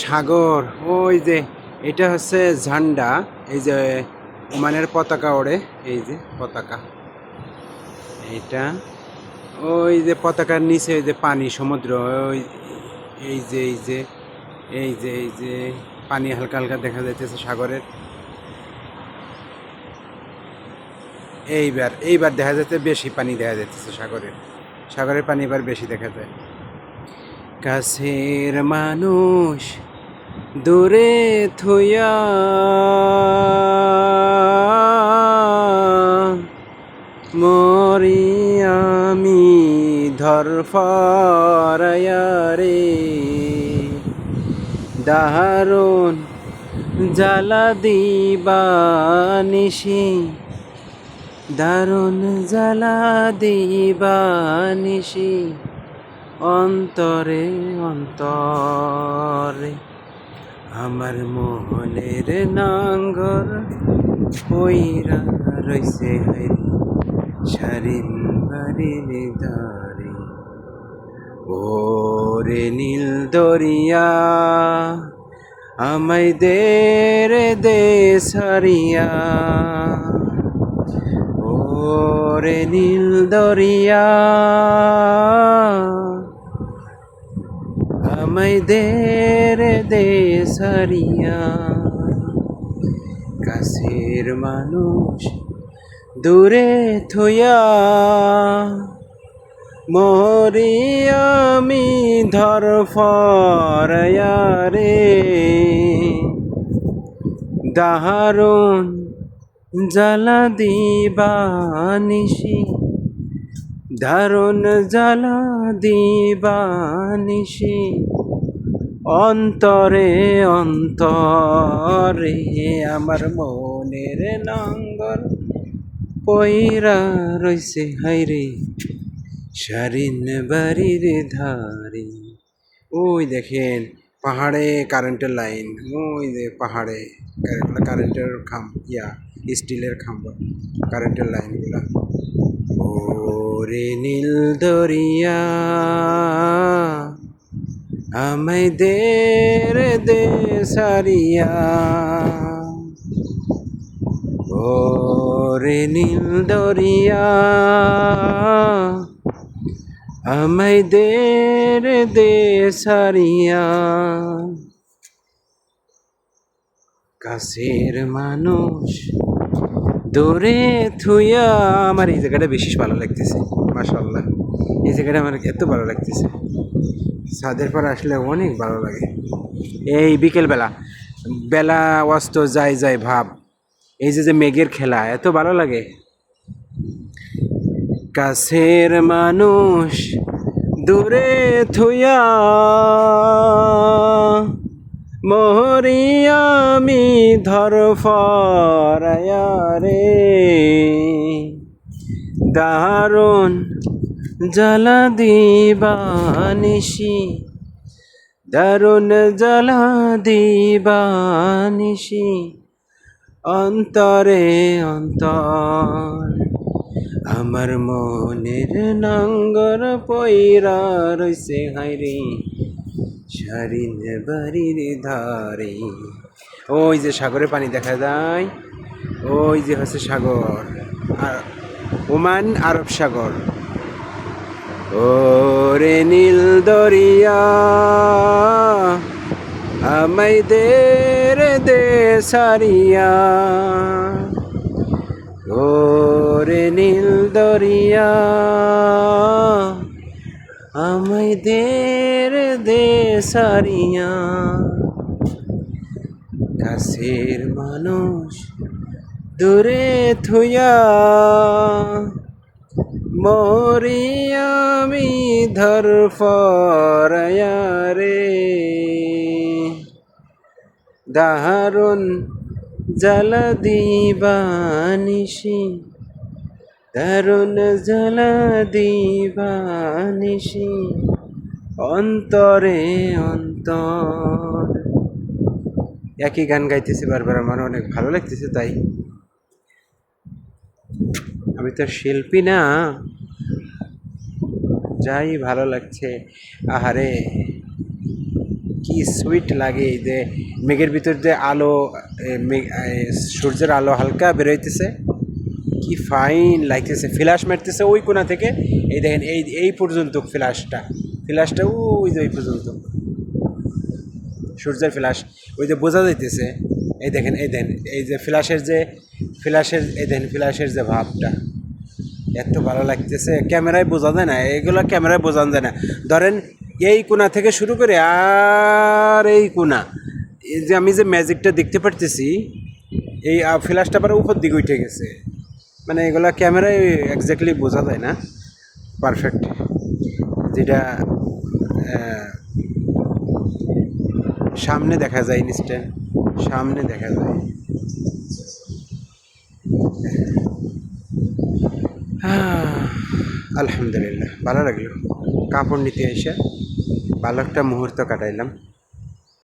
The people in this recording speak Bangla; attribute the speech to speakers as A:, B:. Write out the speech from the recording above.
A: সাগর। ওই যে এটা হচ্ছে ঝান্ডা, এই যে ওমানের পতাকা ওড়ে, এই যে পতাকা এইটা। ওই যে পতাকার নিচে ওই যে পানি, সমুদ্র। ওই এই যে এই যে এই যে এই যে পানি হালকা হালকা দেখা যাইতেছে সাগরের। এইবার এইবার দেখা যাচ্ছে বেশি পানি দেখা যাইতেছে সাগরের। সাগরের পানি এবার বেশি দেখা যায়। কাছের মানুষ দূরে থুইয়া মরি আমি ধরফরায়া রে, দারুণ জ্বালা দিবানিশি, দারুণ জ্বালা দিবানিশি, অন্তরে অন্তরে আমার মোহনের নাঙ্গর পইরা রইছে হাইরে সারিন বাড়ির ধারে। ওরে নীল দরিয়া আমায় দে রে দে সারিয়া, ওরে নীল দরিয়া আমায় দে রে দে সারিয়া। কাছের মানুষ দূরে থুইয়া মরি আমি ধরফরায়া রে, দারুণ জ্বালা দিবানিশি, দারুণ জ্বালা দিবানিশি, অন্তরে অন্তরে আমার মনের নাঙ্গর পইরা রইছে হাইরে সারিন বাড়ির ধারে। ওই দেখেন পাহাড়ে কারেন্টের লাইন, ওই যে পাহাড়ে কারেন্টের স্টিলের খাম্বা, কারেন্টের লাইনগুলা। ওরে নীল দরিয়া আমায় দে রে দে সারিয়া, ওরে নীল দরিয়া আমায় দে রে দে সারিয়া। কাছের মানুষ দূরে থুইয়া। আমার এই জায়গাটা বেশি ভালো লাগতেছে, মাশাআল্লাহ। এই জায়গাটা আমার এত ভালো লাগতেছে, ছাদের পর আসলে অনেক ভালো লাগে। এই বিকেলবেলা, বেলা অস্ত যায় যায় ভাব, এই যে যে মেঘের খেলা এত ভালো লাগে। কাছের মানুষ দূরে থুইয়া মরি আমি ধরফরায়া রে, দারুণ জ্বালা দিবানিশি, দারুণ জ্বালা দিবানিশি, অন্তরে অন্তর আমার মনের নাঙ্গর পইরা রইছে হাইরে সারিন বাড়ির ধারে। ওই যে সাগরের পানি দেখা যায়, ওই যে হচ্ছে সাগর, আর ওমান আরব সাগর। ওরে নীল দরিয়া আমায় দে রে দে সারিয়া, ওরে নীল দরিয়া আমায় দে রে দে সারিয়া। কাছের মানুষ দূরে থুইয়া মরি আমি ধরফরায়া রে, দারুণ জ্বালা দিবানিশি, দারুণ জ্বালা দিবানিশি, অন্তরে অন্তর। একই গান গাইতেছি বারবার, আমার অনেক ভালো লাগতেছে। তাই আমি তো শিল্পী না, যাই ভালো লাগছে। আহারে কি সুইট লাগে এই যে মেঘের ভিতর যে আলো, সূর্যের আলো হালকা বেরোইতেছে, কি ফাইন লাগতেছে। ফ্ল্যাশ মারতেছে ওই কোণা থেকে, এই দেখেন এই এই পর্যন্ত ফ্ল্যাশটা, ফ্ল্যাশটা ওই যে ওই পর্যন্ত সূর্যের ফ্ল্যাশ, ওই যে বোঝা যাইতেছে। এই দেখেন, এই দেখেন এই যে ফ্ল্যাশের যে ফ্ল্যাশের, এই দেখেন ফ্ল্যাশের যে ভাবটা, এত ভালো লাগতেছে, ক্যামেরায় বোঝা যায় না, এগুলো ক্যামেরায় বোঝানো যায় না। ধরেন এই কোণা থেকে শুরু করে আর এই কোণা, এই যে আমি যে ম্যাজিকটা দেখতে পারতেছি, এই ফ্ল্যাশটা আবার উপর দিকে উঠে গেছে, মানে এগুলা ক্যামেরায় এক্স্যাক্টলি বোঝা যায় না পারফেক্ট, যেটা আহ, সামনে দেখা যায়, ইনস্ট্যান্ট সামনে দেখা যায়। আলহামদুলিল্লাহ, ভালো লাগলো কাপড় নিতে এসে, ভালো একটা মুহূর্ত কাটাইলাম।